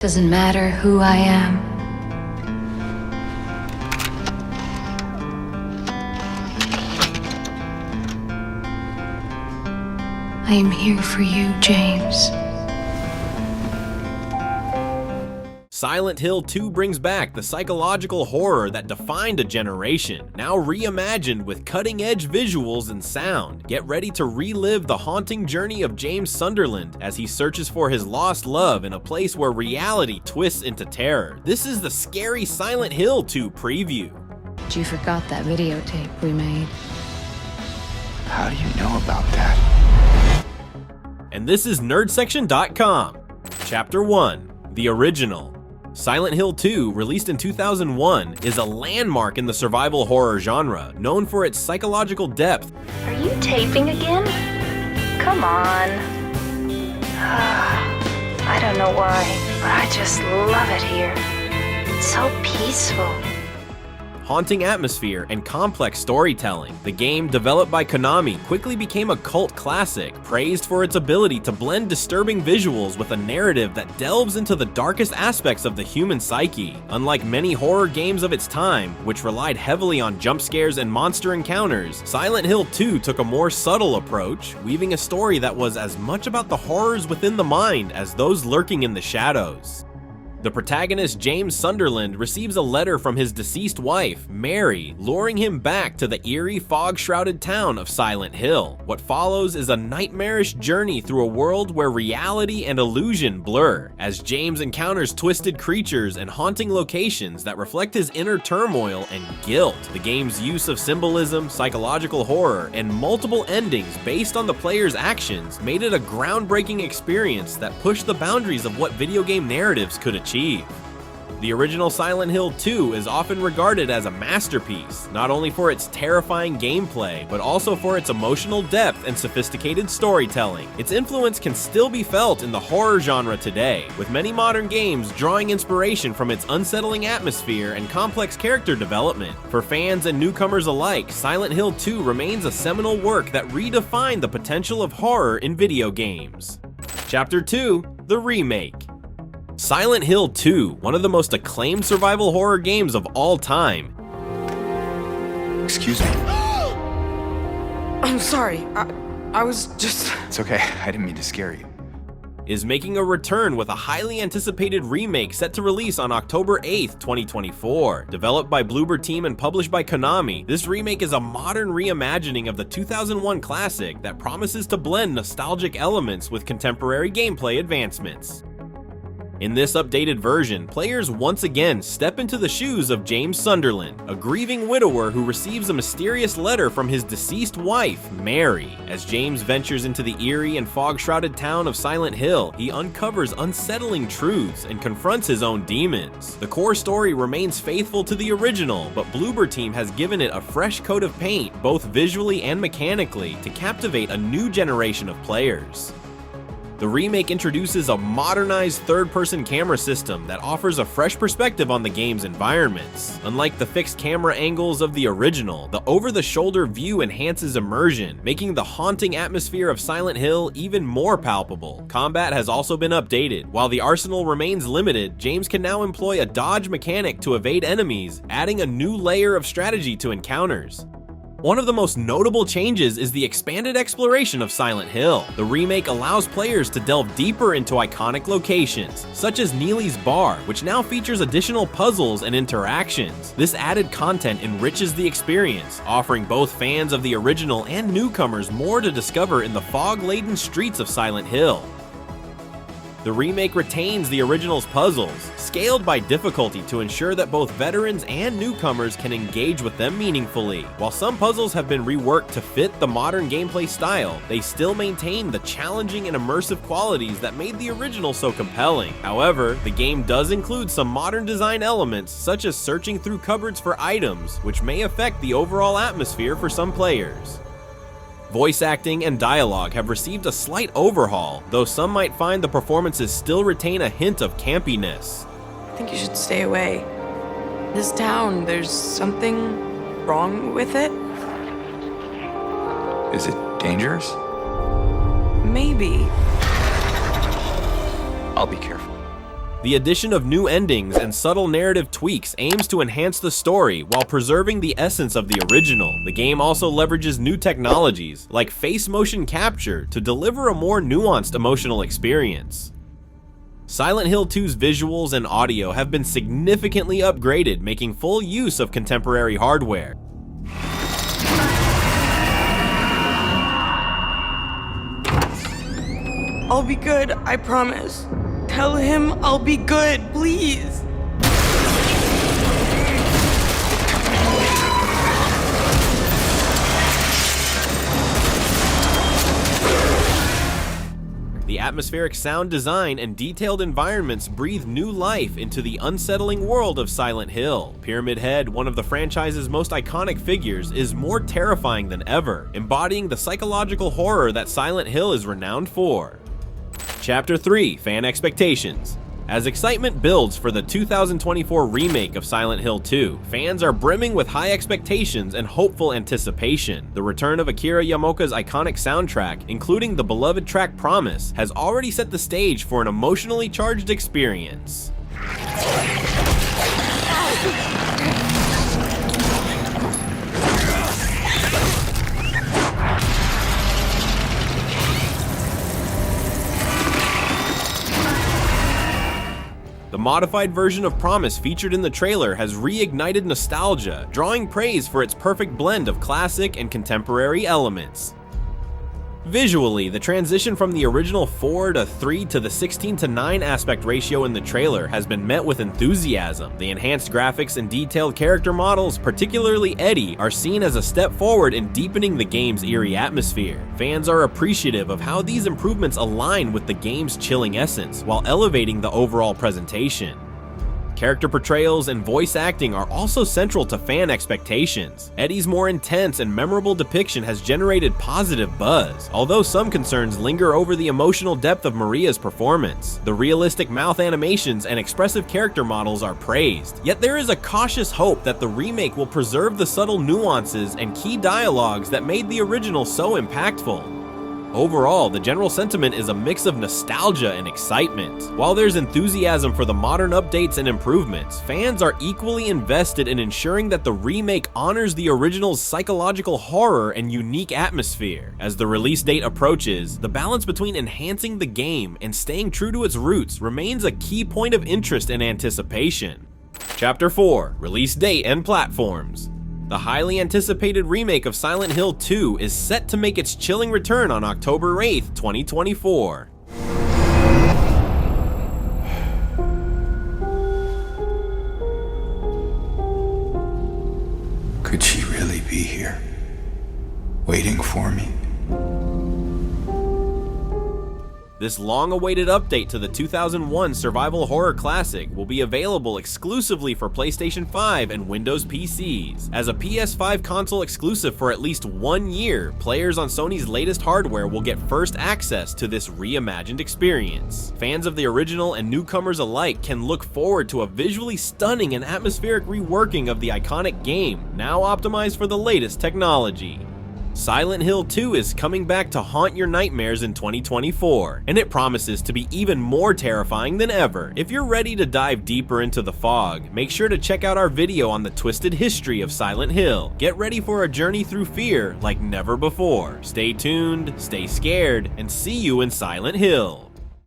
Doesn't matter who I am. I am here for you, James. Silent Hill 2 brings back the psychological horror that defined a generation, now reimagined with cutting-edge visuals and sound. Get ready to relive the haunting journey of James Sunderland as he searches for his lost love in a place where reality twists into terror. This is the scary Silent Hill 2 preview. You forgot that videotape we made. How do you know about that? And this is nerdsection.com. Chapter 1, The Original. Silent Hill 2, released in 2001, is a landmark in the survival horror genre, known for its psychological depth. Are you taping again? Come on. I don't know why, but I just love it here. It's so peaceful. Haunting atmosphere and complex storytelling. The game, developed by Konami, quickly became a cult classic, praised for its ability to blend disturbing visuals with a narrative that delves into the darkest aspects of the human psyche. Unlike many horror games of its time, which relied heavily on jump scares and monster encounters, Silent Hill 2 took a more subtle approach, weaving a story that was as much about the horrors within the mind as those lurking in the shadows. The protagonist, James Sunderland, receives a letter from his deceased wife, Mary, luring him back to the eerie, fog-shrouded town of Silent Hill. What follows is a nightmarish journey through a world where reality and illusion blur, as James encounters twisted creatures and haunting locations that reflect his inner turmoil and guilt. The game's use of symbolism, psychological horror, and multiple endings based on the player's actions made it a groundbreaking experience that pushed the boundaries of what video game narratives could achieve. The original Silent Hill 2 is often regarded as a masterpiece, not only for its terrifying gameplay, but also for its emotional depth and sophisticated storytelling. Its influence can still be felt in the horror genre today, with many modern games drawing inspiration from its unsettling atmosphere and complex character development. For fans and newcomers alike, Silent Hill 2 remains a seminal work that redefined the potential of horror in video games. Chapter 2, The Remake. Silent Hill 2, one of the most acclaimed survival horror games of all time. Excuse me. I'm sorry. I was just... It's okay. I didn't mean to scare you. Is making a return with a highly anticipated remake set to release on October 8th, 2024. Developed by Bloober Team and published by Konami, this remake is a modern reimagining of the 2001 classic that promises to blend nostalgic elements with contemporary gameplay advancements. In this updated version, players once again step into the shoes of James Sunderland, a grieving widower who receives a mysterious letter from his deceased wife, Mary. As James ventures into the eerie and fog-shrouded town of Silent Hill, he uncovers unsettling truths and confronts his own demons. The core story remains faithful to the original, but Bloober Team has given it a fresh coat of paint, both visually and mechanically, to captivate a new generation of players. The remake introduces a modernized third-person camera system that offers a fresh perspective on the game's environments. Unlike the fixed camera angles of the original, the over-the-shoulder view enhances immersion, making the haunting atmosphere of Silent Hill even more palpable. Combat has also been updated. While the arsenal remains limited, James can now employ a dodge mechanic to evade enemies, adding a new layer of strategy to encounters. One of the most notable changes is the expanded exploration of Silent Hill. The remake allows players to delve deeper into iconic locations, such as Neely's Bar, which now features additional puzzles and interactions. This added content enriches the experience, offering both fans of the original and newcomers more to discover in the fog-laden streets of Silent Hill. The remake retains the original's puzzles, scaled by difficulty to ensure that both veterans and newcomers can engage with them meaningfully. While some puzzles have been reworked to fit the modern gameplay style, they still maintain the challenging and immersive qualities that made the original so compelling. However, the game does include some modern design elements, such as searching through cupboards for items, which may affect the overall atmosphere for some players. Voice acting and dialogue have received a slight overhaul, though some might find the performances still retain a hint of campiness. I think you should stay away. This town, there's something wrong with it? Is it dangerous? Maybe. I'll be careful. The addition of new endings and subtle narrative tweaks aims to enhance the story while preserving the essence of the original. The game also leverages new technologies, like face motion capture, to deliver a more nuanced emotional experience. Silent Hill 2's visuals and audio have been significantly upgraded, making full use of contemporary hardware. I'll be good, I promise. Tell him I'll be good, please. The atmospheric sound design and detailed environments breathe new life into the unsettling world of Silent Hill. Pyramid Head, one of the franchise's most iconic figures, is more terrifying than ever, embodying the psychological horror that Silent Hill is renowned for. Chapter 3: Fan Expectations. As excitement builds for the 2024 remake of Silent Hill 2, fans are brimming with high expectations and hopeful anticipation. The return of Akira Yamaoka's iconic soundtrack, including the beloved track Promise, has already set the stage for an emotionally charged experience. The modified version of Promise featured in the trailer has reignited nostalgia, drawing praise for its perfect blend of classic and contemporary elements. Visually, the transition from the original 4:3 to the 16:9 aspect ratio in the trailer has been met with enthusiasm. The enhanced graphics and detailed character models, particularly Eddie, are seen as a step forward in deepening the game's eerie atmosphere. Fans are appreciative of how these improvements align with the game's chilling essence, while elevating the overall presentation. Character portrayals and voice acting are also central to fan expectations. Eddie's more intense and memorable depiction has generated positive buzz, although some concerns linger over the emotional depth of Maria's performance. The realistic mouth animations and expressive character models are praised, yet there is a cautious hope that the remake will preserve the subtle nuances and key dialogues that made the original so impactful. Overall, the general sentiment is a mix of nostalgia and excitement. While there's enthusiasm for the modern updates and improvements, fans are equally invested in ensuring that the remake honors the original's psychological horror and unique atmosphere. As the release date approaches, the balance between enhancing the game and staying true to its roots remains a key point of interest and anticipation. Chapter 4: Release Date and Platforms. The highly anticipated remake of Silent Hill 2 is set to make its chilling return on October 8th, 2024. Could she really be here, waiting for me? This long-awaited update to the 2001 survival horror classic will be available exclusively for PlayStation 5 and Windows PCs. As a PS5 console exclusive for at least 1 year, players on Sony's latest hardware will get first access to this reimagined experience. Fans of the original and newcomers alike can look forward to a visually stunning and atmospheric reworking of the iconic game, now optimized for the latest technology. Silent Hill 2 is coming back to haunt your nightmares in 2024, and it promises to be even more terrifying than ever. If you're ready to dive deeper into the fog, make sure to check out our video on the twisted history of Silent Hill. Get ready for a journey through fear like never before. Stay tuned, stay scared, and see you in Silent Hill.